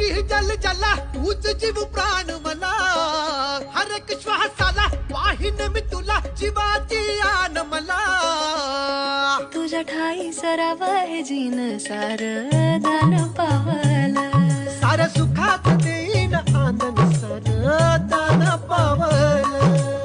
अंतरी जल जला तूच जीव प्राण मला, हर एक श्वासाला पाहिन मी तुला जीवाची आन मला. तुझ्या ठाई सराव हे जीन सार दान पावल, सार सुखात देईन आनंद सार दान पावल.